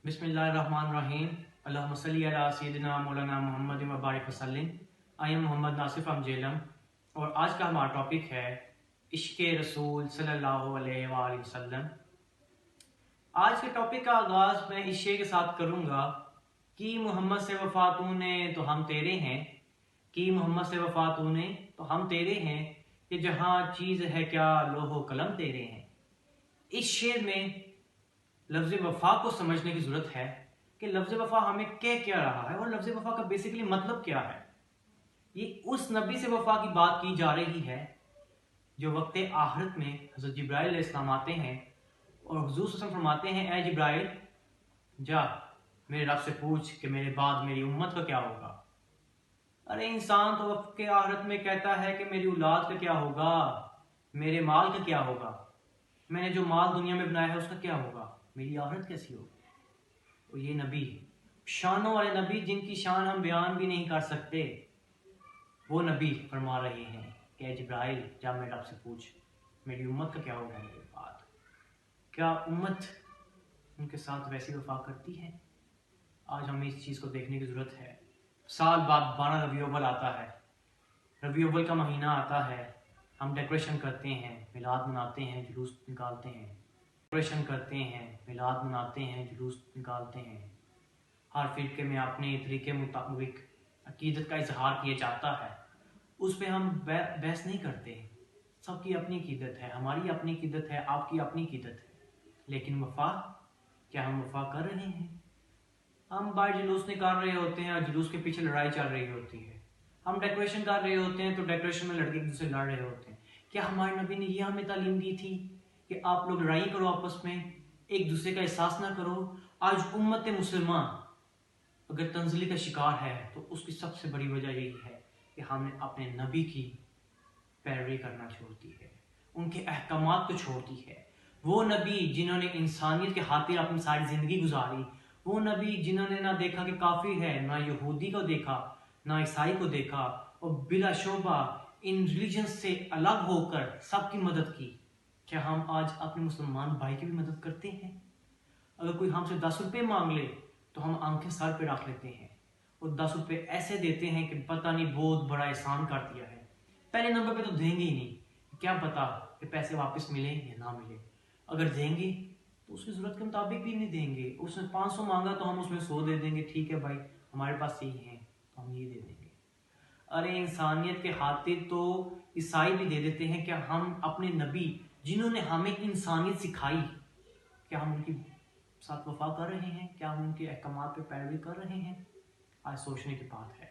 बिस्मिल्लाहिर्रहमानिर्रहीम। अल्लाहुम्मा सल्ली अला सय्यिदिना मौलाना मुहम्मद व बारिक वसल्लिम। आई एम मोहम्मद नासिफ अमजेलम और आज का हमारा टॉपिक है इश्क़ रसूल सल्लल्लाहु अलैहि वसल्लम। आज के टॉपिक का आगाज़ मैं इस शेर के साथ करूँगा कि मोहम्मद से वफ़ा तूने तो हम तेरे हैं, कि मोहम्मद से वफ़ा तूने तो हम तेरे हैं, कि जहाँ चीज़ है क्या लोहो कलम तेरे हैं। इस शेर में लफ्ज़ वफ़ा को समझने की ज़रूरत है कि लफ्ज़ वफ़ा हमें कह क्या रहा है और लफ्ज़ वफ़ा का बेसिकली मतलब क्या है। ये उस नबी से वफ़ा की बात की जा रही है जो वक्त आखिरत में हज़रत जिब्राइल अलैहिस्सलाम आते हैं और हुज़ूर सल्लल्लाहु अलैहि वसल्लम फरमाते हैं, ए जिब्राइल जा मेरे रब से पूछ कि मेरे बाद मेरी उम्मत का क्या होगा। अरे इंसान तो वक्त के आखिरत में कहता है कि मेरी औलाद का क्या होगा, मेरे माल का क्या होगा, मैंने जो माल दुनिया में बनाया है उसका क्या होगा, मेरी आखिरत कैसी होगी। और ये नबी, शानों वाले नबी जिनकी शान हम बयान भी नहीं कर सकते, वो नबी फरमा रहे हैं कि जिब्राइल जा मेरे रब से पूछ मेरी उम्मत का क्या होगा मेरे बाद। क्या उम्मत उनके साथ वैसी वफा करती है? आज हमें इस चीज़ को देखने की ज़रूरत है। साल बाद 12 रबी अव्वल आता है, रबी अव्वल का महीना आता है, हम डेकोरेशन करते हैं, मिलाद मनाते हैं, जुलूस निकालते हैं, डेकोरेशन करते हैं, मिलाद मनाते हैं, जुलूस निकालते हैं। हर फ़िरके में अपने तरीके मुताबिक अकीदत का इजहार किया जाता है, उस पर हम बहस नहीं करते। सबकी अपनी अकीदत है, हमारी अपनी अकीदत है, आपकी अपनी अकीदत है। लेकिन वफ़ा, क्या हम वफ़ा कर रहे हैं? हम बाहर जुलूस निकाल रहे होते हैं और जुलूस के पीछे लड़ाई चल रही होती है। हम डेकोरेशन कर रहे होते हैं तो डेकोरेशन में लड़के एक दूसरे लड़ रहे होते हैं। क्या हमारे नबी ने ये हमें तालीम दी थी कि आप लोग लड़ाई करो आपस में, एक दूसरे का एहसास ना करो? आज उम्मत मुसलमान अगर तंज़ली का शिकार है तो उसकी सबसे बड़ी वजह यही है कि हमने अपने नबी की पैरवी करना छोड़ दी है, उनके अहकामात को छोड़ दी है। वो नबी जिन्होंने इंसानियत के खातिर अपनी सारी ज़िंदगी गुजारी, वो नबी जिन्होंने ना देखा कि काफिर है, ना यहूदी को देखा, ना ईसाई को देखा, और बिलाशुबा इन रिलीजन से अलग होकर सबकी मदद की। क्या हम आज अपने मुसलमान भाई की भी मदद करते हैं? अगर कोई हमसे 10 रुपये मांग ले तो हम आंखें सर पे रख लेते हैं और 10 रुपये ऐसे देते हैं कि पता नहीं बहुत बड़ा एहसान कर दिया है। पहले नंबर पे तो देंगे ही नहीं, क्या पता कि पैसे वापस मिले या ना मिले। अगर देंगे तो उसकी ज़रूरत के मुताबिक भी नहीं देंगे। उसने 500 मांगा तो हम उसमें 100 दे देंगे, ठीक है भाई हमारे पास यही है तो हम ये दे देंगे। अरे इंसानियत के खातिर तो ईसाई भी दे देते हैं। क्या हम अपने नबी जिन्होंने हमें इंसानियत सिखाई, क्या हम उनकी साथ वफा कर रहे हैं? क्या हम उनके अहकामात पे पैरवी कर रहे हैं? आज सोचने की बात है।